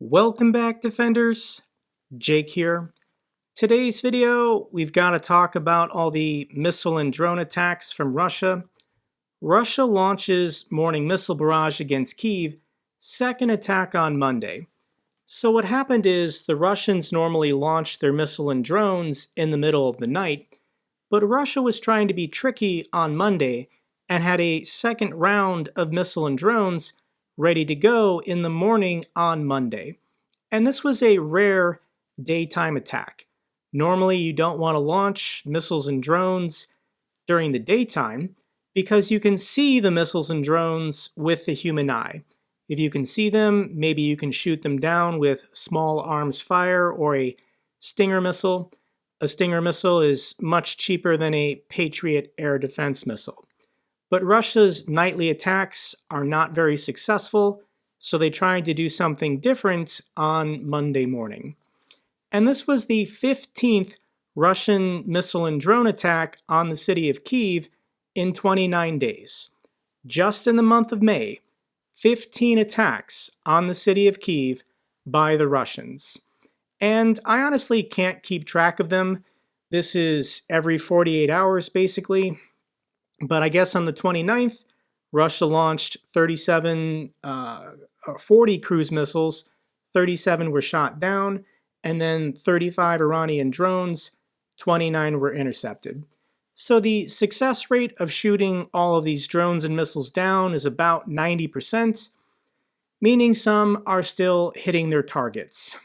Welcome back, Defenders. Jake here. Today's video, we've got to talk about all the missile and drone attacks from Russia. Russia launches morning missile barrage against Kyiv, second attack on Monday. So what happened is the Russians normally launch their missile and drones in the middle of the night, but Russia was trying to be tricky on Monday and had a second round of missile and drones ready to go in the morning on Monday. And this was a rare daytime attack. Normally you don't want to launch missiles and drones during the daytime because you can see the missiles and drones with the human eye. If you can see them, maybe you can shoot them down with small arms fire or a Stinger missile. A Stinger missile is much cheaper than a Patriot Air Defense missile. But Russia's nightly attacks are not very successful, so they tried to do something different on Monday morning. And this was the 15th Russian missile and drone attack on the city of Kyiv in 29 days. Just in the month of May, 15 attacks on the city of Kyiv by the Russians. And I honestly can't keep track of them. This is every 48 hours, basically. But I guess on the 29th, Russia launched 40 cruise missiles, 37 were shot down, and then 35 Iranian drones, 29 were intercepted. So the success rate of shooting all of these drones and missiles down is about 90%, meaning some are still hitting their targets.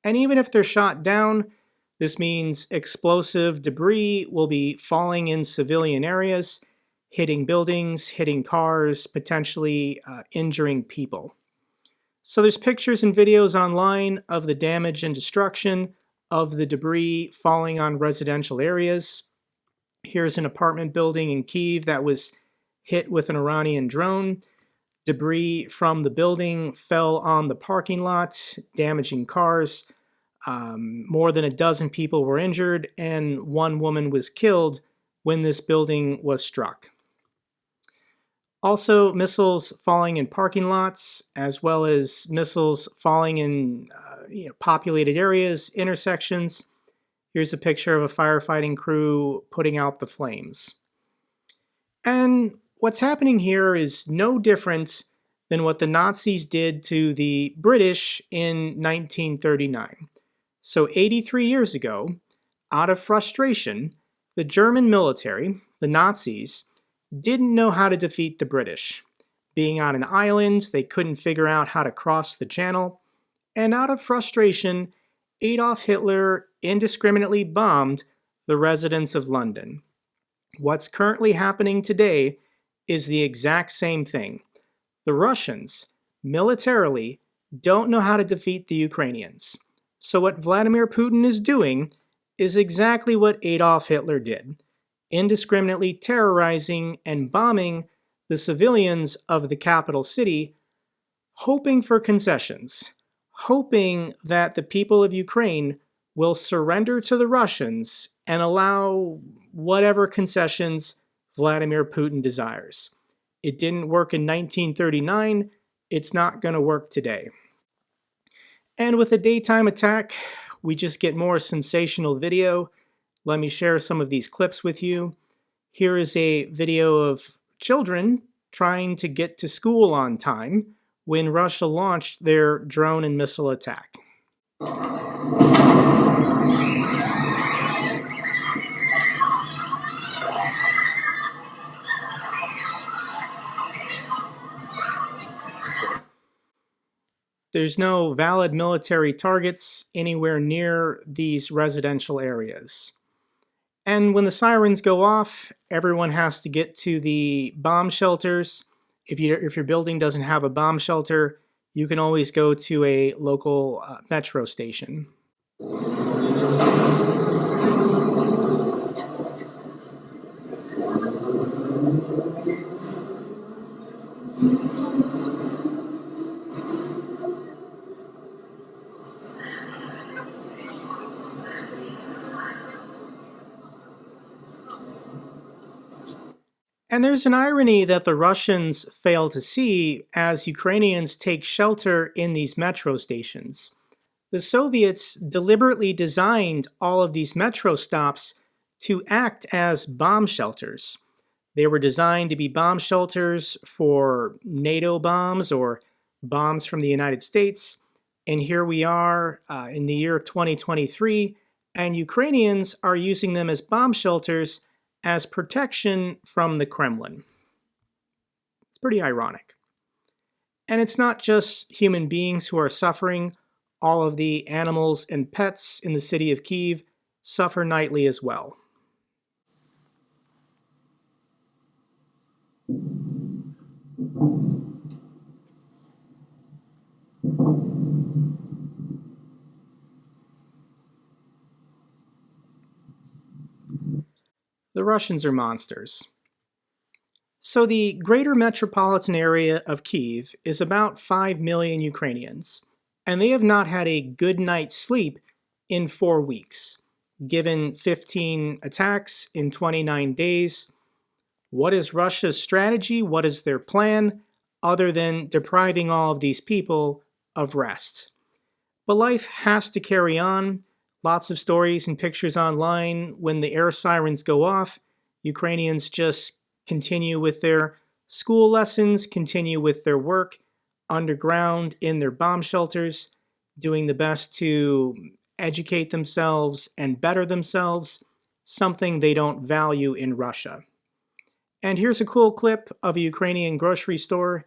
And even if they're shot down, this means explosive debris will be falling in civilian areas, hitting buildings, hitting cars, potentially injuring people. So there's pictures and videos online of the damage and destruction of the debris falling on residential areas. Here's an apartment building in Kyiv that was hit with an Iranian drone. Debris from the building fell on the parking lot, damaging cars. More than a dozen people were injured, and one woman was killed when this building was struck. Also, missiles falling in parking lots, as well as missiles falling in populated areas, intersections. Here's a picture of a firefighting crew putting out the flames. And what's happening here is no different than what the Nazis did to the British in 1939. So 83 years ago, out of frustration, the German military, the Nazis, didn't know how to defeat the British. Being on an island, they couldn't figure out how to cross the channel, and out of frustration, Adolf Hitler indiscriminately bombed the residents of London. What's currently happening today is the exact same thing. The Russians, militarily, don't know how to defeat the Ukrainians. So what Vladimir Putin is doing is exactly what Adolf Hitler did, indiscriminately terrorizing and bombing the civilians of the capital city, hoping for concessions, hoping that the people of Ukraine will surrender to the Russians and allow whatever concessions Vladimir Putin desires. It didn't work in 1939, it's not going to work today. And with a daytime attack, we just get more sensational video. Let me share some of these clips with you. Here is a video of children trying to get to school on time when Russia launched their drone and missile attack. There's no valid military targets anywhere near these residential areas. And when the sirens go off, everyone has to get to the bomb shelters. If your building doesn't have a bomb shelter, you can always go to a local metro station. And there's an irony that the Russians fail to see as Ukrainians take shelter in these metro stations. The Soviets deliberately designed all of these metro stops to act as bomb shelters. They were designed to be bomb shelters for NATO bombs or bombs from the United States. And here we are in the year 2023, and Ukrainians are using them as bomb shelters as protection from the Kremlin. It's pretty ironic. And it's not just human beings who are suffering. All of the animals and pets in the city of Kyiv suffer nightly as well. The Russians are monsters. So the greater metropolitan area of Kyiv is about 5 million Ukrainians, and they have not had a good night's sleep in 4 weeks. Given 15 attacks in 29 days, what is Russia's strategy? What is their plan, other than depriving all of these people of rest? But life has to carry on. Lots of stories and pictures online. When the air sirens go off, Ukrainians just continue with their school lessons, continue with their work underground in their bomb shelters, doing the best to educate themselves and better themselves, something they don't value in Russia. And here's a cool clip of a Ukrainian grocery store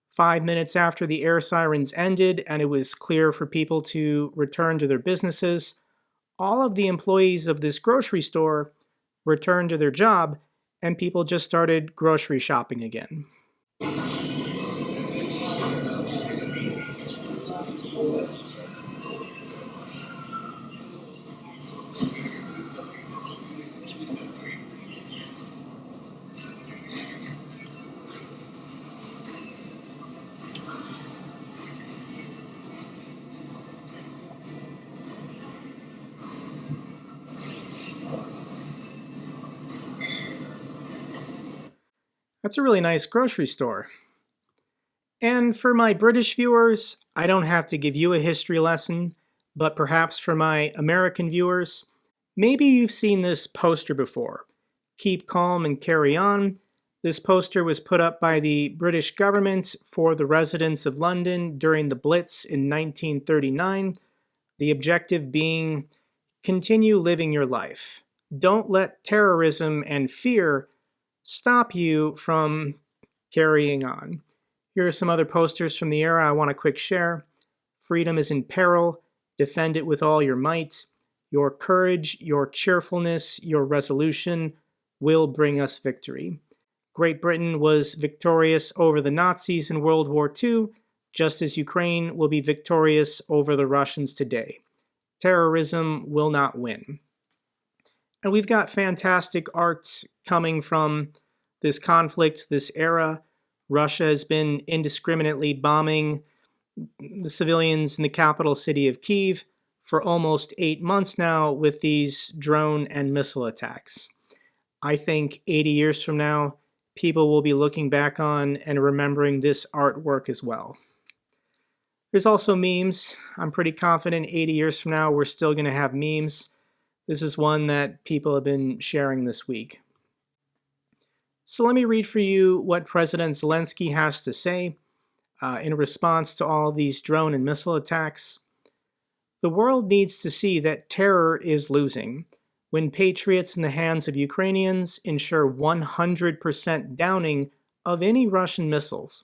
5 minutes after the air sirens ended and it was clear for people to return to their businesses. All of the employees of this grocery store returned to their job, and people just started grocery shopping again. That's a really nice grocery store. And for my British viewers, I don't have to give you a history lesson, but perhaps for my American viewers, maybe you've seen this poster before. Keep calm and carry on. This poster was put up by the British government for the residents of London during the Blitz in 1939. The objective being, continue living your life. Don't let terrorism and fear stop you from carrying on. Here are some other posters from the era I want to quick share. Freedom is in peril. Defend it with all your might. Your courage, your cheerfulness, your resolution will bring us victory. Great Britain was victorious over the Nazis in World War II, just as Ukraine will be victorious over the Russians today. Terrorism will not win. And we've got fantastic art coming from this conflict, this era. Russia has been indiscriminately bombing the civilians in the capital city of Kyiv for almost 8 months now with these drone and missile attacks. I think 80 years from now, people will be looking back on and remembering this artwork as well. There's also memes. I'm pretty confident 80 years from now, we're still going to have memes. This is one that people have been sharing this week. So let me read for you what President Zelensky has to say in response to all these drone and missile attacks. The world needs to see that terror is losing. When patriots in the hands of Ukrainians ensure 100% downing of any Russian missiles,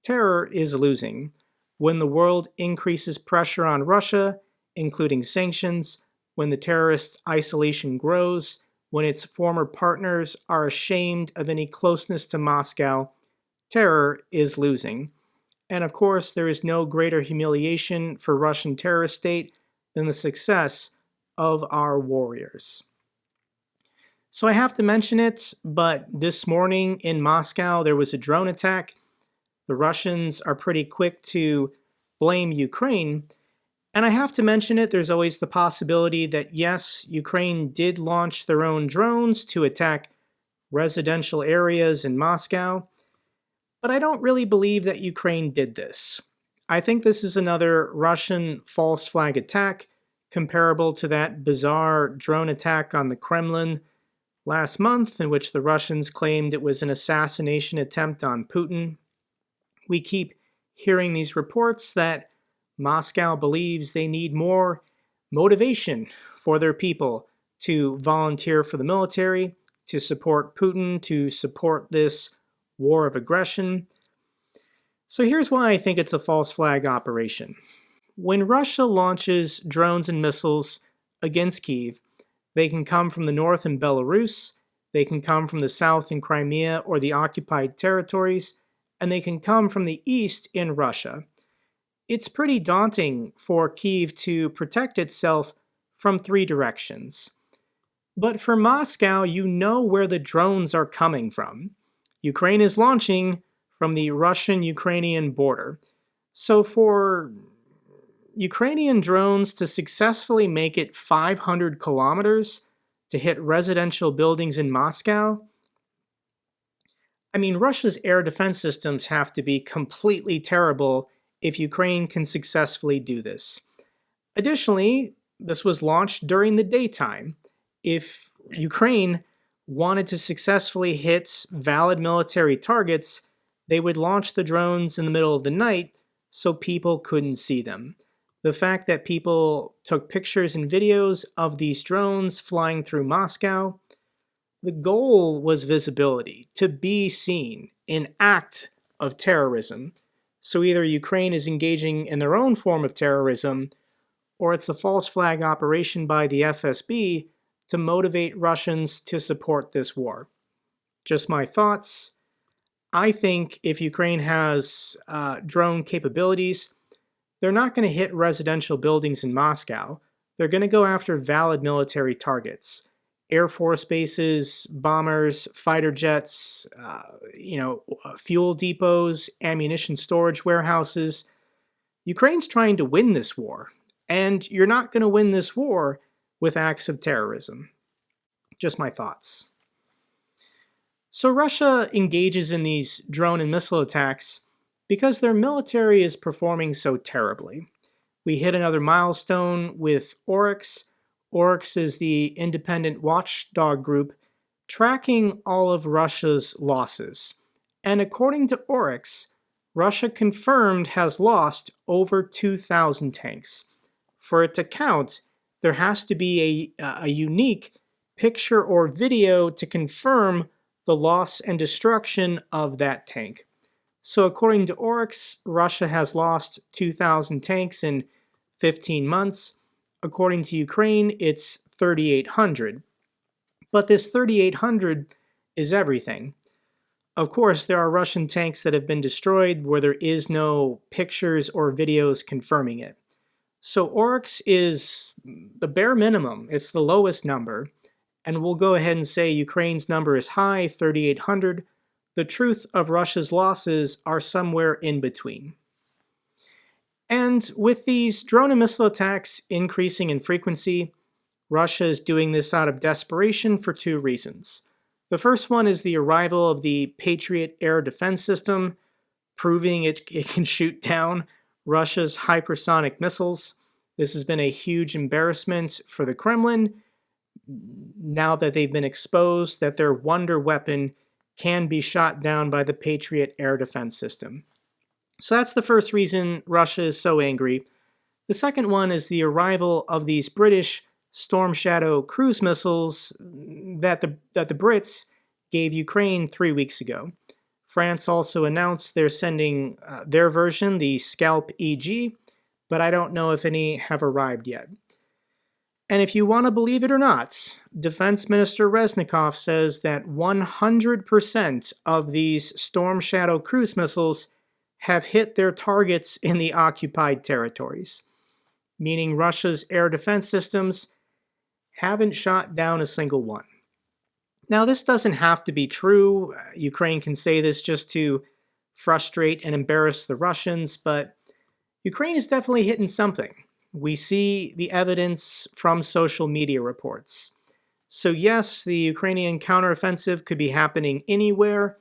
terror is losing. When the world increases pressure on Russia, including sanctions, when the terrorist isolation grows, when its former partners are ashamed of any closeness to Moscow, terror is losing. And of course, there is no greater humiliation for Russian terrorist state than the success of our warriors. So I have to mention it, but this morning in Moscow, there was a drone attack. The Russians are pretty quick to blame Ukraine. And I have to mention it, there's always the possibility that yes, Ukraine did launch their own drones to attack residential areas in Moscow. But I don't really believe that Ukraine did this. I think this is another Russian false flag attack, comparable to that bizarre drone attack on the Kremlin last month, in which the Russians claimed it was an assassination attempt on Putin. We keep hearing these reports that Moscow believes they need more motivation for their people to volunteer for the military, to support Putin, to support this war of aggression. So here's why I think it's a false flag operation. When Russia launches drones and missiles against Kyiv, they can come from the north in Belarus, they can come from the south in Crimea or the occupied territories, and they can come from the east in Russia. It's pretty daunting for Kyiv to protect itself from three directions. But for Moscow, you know where the drones are coming from. Ukraine is launching from the Russian-Ukrainian border. So for Ukrainian drones to successfully make it 500 kilometers to hit residential buildings in Moscow, I mean, Russia's air defense systems have to be completely terrible if Ukraine can successfully do this. Additionally, this was launched during the daytime. If Ukraine wanted to successfully hit valid military targets, they would launch the drones in the middle of the night so people couldn't see them. The fact that people took pictures and videos of these drones flying through Moscow, the goal was visibility, to be seen, an act of terrorism. So either Ukraine is engaging in their own form of terrorism, or it's a false flag operation by the FSB to motivate Russians to support this war. Just my thoughts. I think if Ukraine has drone capabilities, they're not going to hit residential buildings in Moscow. They're going to go after valid military targets. Air Force bases, bombers, fighter jets, fuel depots, ammunition storage warehouses. Ukraine's trying to win this war, and you're not going to win this war with acts of terrorism. Just my thoughts. So Russia engages in these drone and missile attacks because their military is performing so terribly. We hit another milestone with Oryx. Oryx is the independent watchdog group tracking all of Russia's losses. And according to Oryx, Russia confirmed has lost over 2,000 tanks. For it to count, there has to be a unique picture or video to confirm the loss and destruction of that tank. So according to Oryx, Russia has lost 2,000 tanks in 15 months. According to Ukraine, it's 3,800. But this 3,800 is everything. Of course, there are Russian tanks that have been destroyed where there is no pictures or videos confirming it. So Oryx is the bare minimum. It's the lowest number. And we'll go ahead and say Ukraine's number is high, 3,800. The truth of Russia's losses are somewhere in between. And with these drone and missile attacks increasing in frequency, Russia is doing this out of desperation for two reasons. The first one is the arrival of the Patriot Air Defense System, proving it can shoot down Russia's hypersonic missiles. This has been a huge embarrassment for the Kremlin, now that they've been exposed that their wonder weapon can be shot down by the Patriot Air Defense System. So that's the first reason Russia is so angry. The second one is the arrival of these British Storm Shadow cruise missiles that the Brits gave Ukraine 3 weeks ago. France also announced they're sending their version, the Scalp EG, but I don't know if any have arrived yet. And if you want to believe it or not, Defense Minister Reznikov says that 100% of these Storm Shadow cruise missiles have hit their targets in the occupied territories, meaning Russia's air defense systems haven't shot down a single one. Now, this doesn't have to be true. Ukraine can say this just to frustrate and embarrass the Russians, but Ukraine is definitely hitting something. We see the evidence from social media reports. So yes, the Ukrainian counteroffensive could be happening anywhere,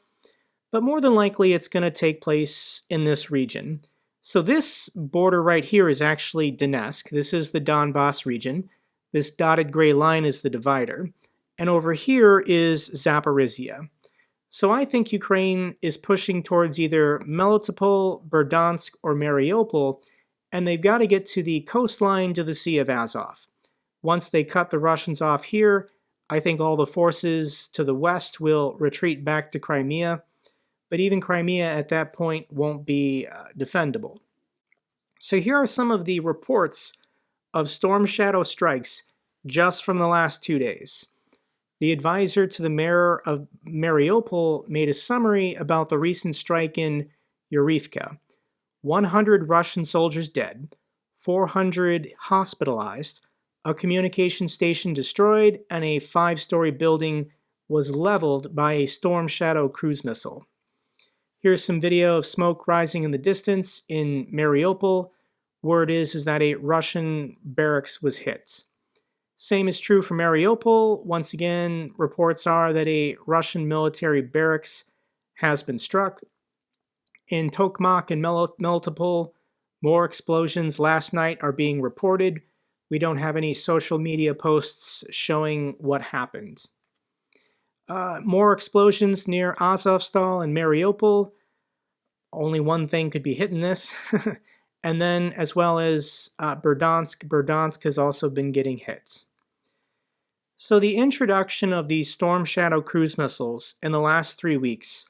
but more than likely it's going to take place in this region. So this border right here is actually Donetsk. This is the Donbass region. This dotted gray line is the divider. And over here is Zaporizhia. So I think Ukraine is pushing towards either Melitopol, Berdyansk, or Mariupol, and they've got to get to the coastline to the Sea of Azov. Once they cut the Russians off here, I think all the forces to the west will retreat back to Crimea, but even Crimea at that point won't be defendable. So here are some of the reports of Storm Shadow strikes just from the last 2 days. The advisor to the mayor of Mariupol made a summary about the recent strike in Yurivka. 100 Russian soldiers dead, 400 hospitalized, a communication station destroyed, and a 5-story building was leveled by a Storm Shadow cruise missile. Here's some video of smoke rising in the distance in Mariupol. Word is that a Russian barracks was hit. Same is true for Mariupol. Once again, reports are that a Russian military barracks has been struck. In Tokmak and Melitopol, more explosions last night are being reported. We don't have any social media posts showing what happened. More explosions near Azovstal and Mariupol. Only one thing could be hitting this. And then as well as Berdyansk. Berdyansk has also been getting hits. So the introduction of these Storm Shadow cruise missiles in the last 3 weeks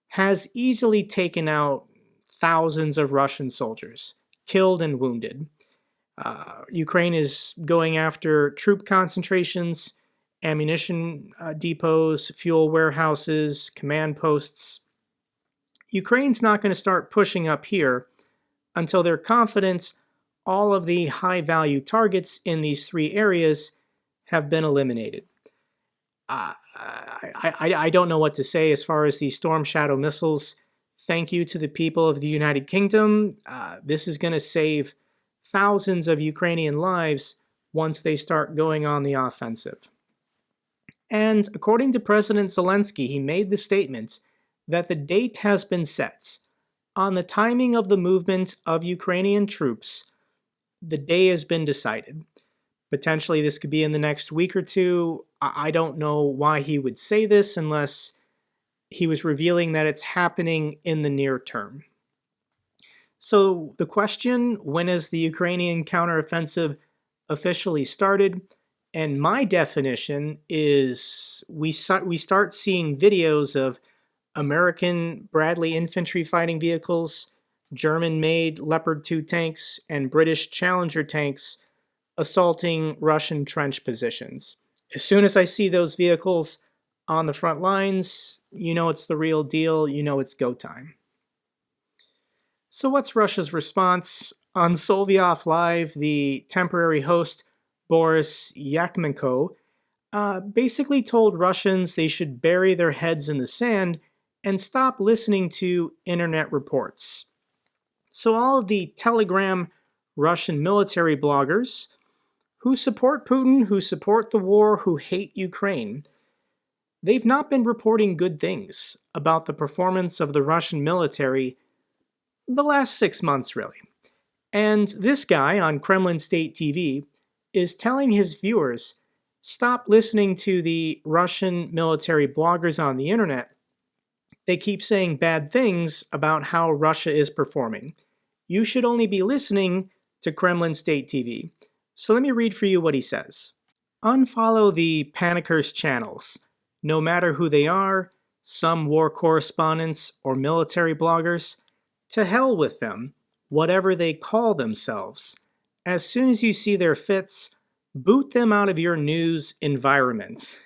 has easily taken out thousands of Russian soldiers, killed and wounded. Ukraine is going after troop concentrations, ammunition depots, fuel warehouses, command posts. Ukraine's not going to start pushing up here until they're confident all of the high-value targets in these 3 areas have been eliminated. I don't know what to say as far as the Storm Shadow missiles. Thank you to the people of the United Kingdom. This is going to save thousands of Ukrainian lives once they start going on the offensive. And according to President Zelenskyy, he made the statement that the date has been set. On the timing of the movement of Ukrainian troops, the day has been decided. Potentially this could be in the next week or two. I don't know why he would say this unless he was revealing that it's happening in the near term. So the question, when is the Ukrainian counteroffensive officially started? And my definition is we start seeing videos of American Bradley infantry fighting vehicles, German-made Leopard 2 tanks, and British Challenger tanks assaulting Russian trench positions. As soon as I see those vehicles on the front lines, you know it's the real deal, you know it's go time. So what's Russia's response? On Soviet Live, the temporary host, Boris Yakomenko, basically told Russians they should bury their heads in the sand and stop listening to internet reports. So all of the Telegram Russian military bloggers who support Putin, who support the war, who hate Ukraine, they've not been reporting good things about the performance of the Russian military the last 6 months, really. And this guy on Kremlin State TV is telling his viewers, stop listening to the Russian military bloggers on the internet. They keep saying bad things about how Russia is performing. You should only be listening to Kremlin State TV. So let me read for you what he says. Unfollow the panickers channels, no matter who they are, some war correspondents or military bloggers. To hell with them, whatever they call themselves. As soon as you see their fits, boot them out of your news environment.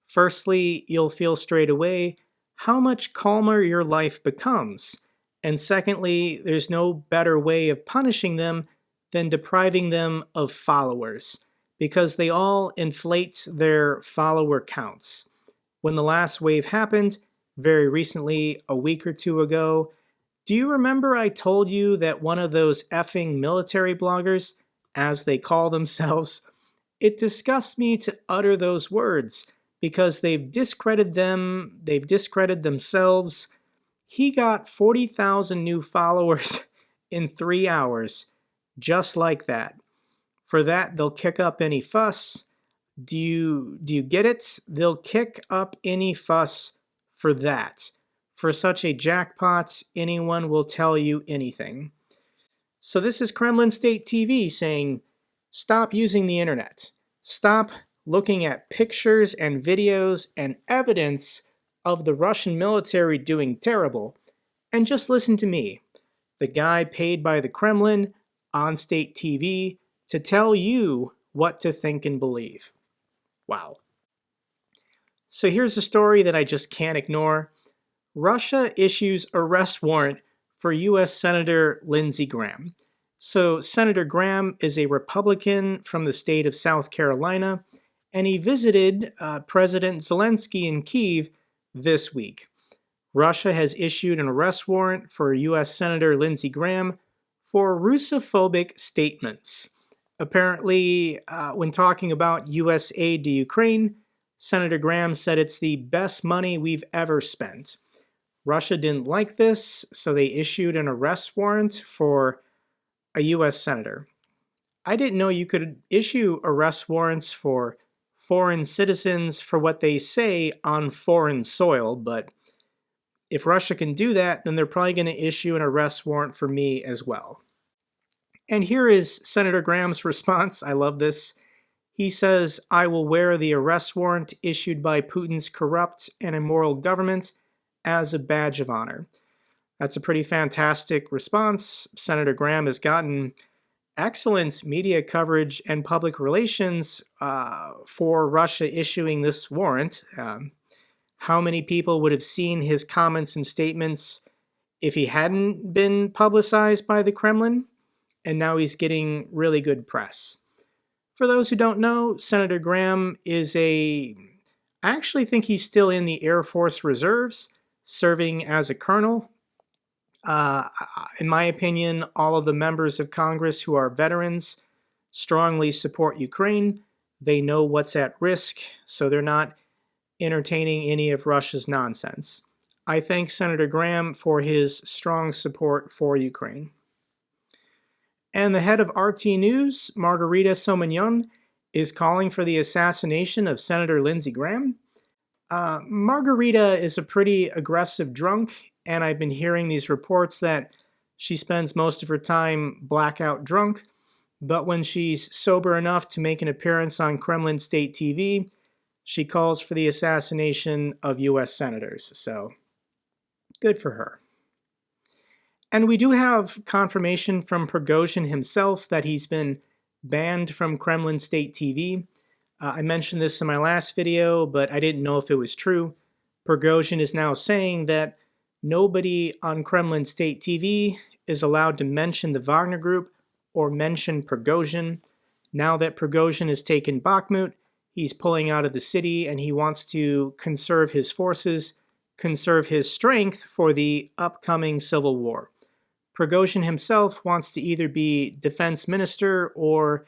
Firstly, you'll feel straight away how much calmer your life becomes. And secondly, there's no better way of punishing them than depriving them of followers, because they all inflate their follower counts. When the last wave happened, very recently, a week or two ago, do you remember I told you that one of those effing military bloggers, as they call themselves, It disgusts me to utter those words because they've discredited them, they've discredited themselves. He got 40,000 new followers in 3 hours, just like that. For that, they'll kick up any fuss. Do you get it? They'll kick up any fuss for that. For such a jackpot, anyone will tell you anything. So this is Kremlin State TV saying, stop using the internet. Stop looking at pictures and videos and evidence of the Russian military doing terrible, and just listen to me, the guy paid by the Kremlin on state TV to tell you what to think and believe. Wow. So here's a story that I just can't ignore. Russia issues arrest warrant for U.S. Senator Lindsey Graham. So Senator Graham is a Republican from the state of South Carolina, and he visited President Zelenskyy in Kyiv this week. Russia has issued an arrest warrant for U.S. Senator Lindsey Graham for Russophobic statements. Apparently, when talking about U.S. aid to Ukraine, Senator Graham said it's the best money we've ever spent. Russia didn't like this, so they issued an arrest warrant for a U.S. senator. I didn't know you could issue arrest warrants for foreign citizens for what they say on foreign soil, but if Russia can do that, then they're probably going to issue an arrest warrant for me as well. And here is Senator Graham's response. I love this. He says, "I will wear the arrest warrant issued by Putin's corrupt and immoral government as a badge of honor." That's a pretty fantastic response. Senator Graham has gotten excellent media coverage and public relations for Russia issuing this warrant. How many people would have seen his comments and statements if he hadn't been publicized by the Kremlin? And now he's getting really good press. For those who don't know, Senator Graham I actually think he's still in the Air Force Reserves, serving as a colonel. In my opinion, all of the members of Congress who are veterans strongly support Ukraine. They know what's at risk, so they're not entertaining any of Russia's nonsense. I thank Senator Graham for his strong support for Ukraine. And the head of RT News, Margarita, is calling for the assassination of Senator Lindsey Graham. Margarita is a pretty aggressive drunk, and I've been hearing these reports that she spends most of her time blackout drunk, but when she's sober enough to make an appearance on Kremlin State TV, she calls for the assassination of U.S. senators, so good for her. And we do have confirmation from Prigozhin himself that he's been banned from Kremlin State TV. I mentioned this in my last video, but I didn't know if it was true. Prigozhin is now saying that nobody on Kremlin State TV is allowed to mention the Wagner Group or mention Prigozhin. Now that Prigozhin has taken Bakhmut, he's pulling out of the city and he wants to conserve his forces, conserve his strength for the upcoming civil war. Prigozhin himself wants to either be defense minister or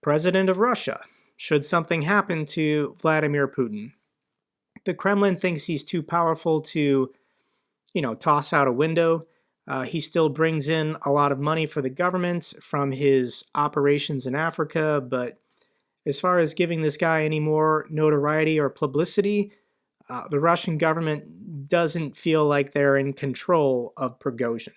president of Russia, should something happen to Vladimir Putin. The Kremlin thinks he's too powerful to, toss out a window. He still brings in a lot of money for the government from his operations in Africa, but as far as giving this guy any more notoriety or publicity, the Russian government doesn't feel like they're in control of Prigozhin.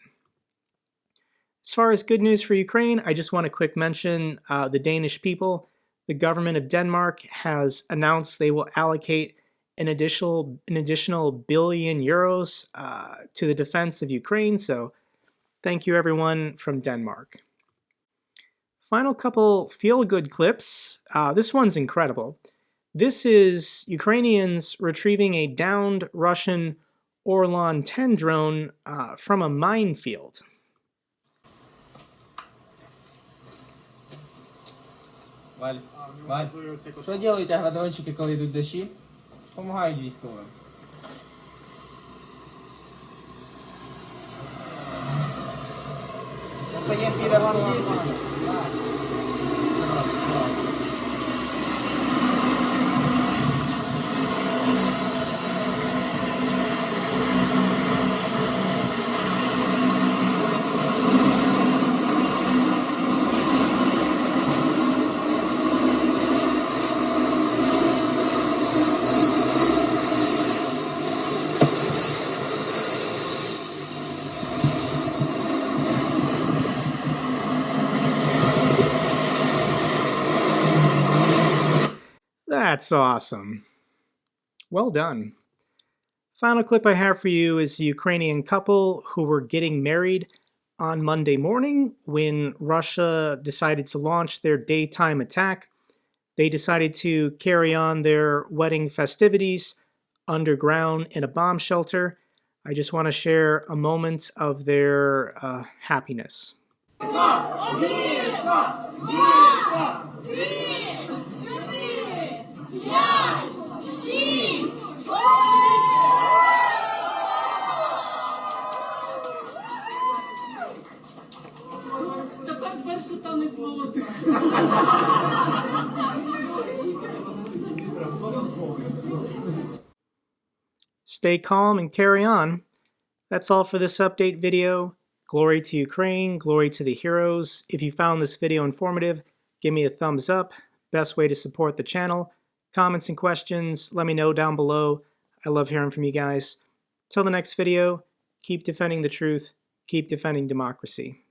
As far as good news for Ukraine, I just want to quick mention the Danish people. The government of Denmark has announced they will allocate an additional €1 billion to the defense of Ukraine. So thank you everyone from Denmark. Final couple feel-good clips. This one's incredible. This is Ukrainians retrieving a downed Russian Orlan 10 drone from a minefield. Валь, що делають агродрончики, коли йдуть дощі? Помагають військовим. Поїм піде вам 10. That's awesome. Well done. Final clip I have for you is a Ukrainian couple who were getting married on Monday morning when Russia decided to launch their daytime attack. They decided to carry on their wedding festivities underground in a bomb shelter. I just want to share a moment of their happiness. Stay calm and carry on. That's all for this update video. Glory to Ukraine, glory to the heroes. If you found this video informative, give me a thumbs up. Best way to support the channel. Comments and questions, let me know down below. I love hearing from you guys. Till the next video, keep defending the truth, keep defending democracy.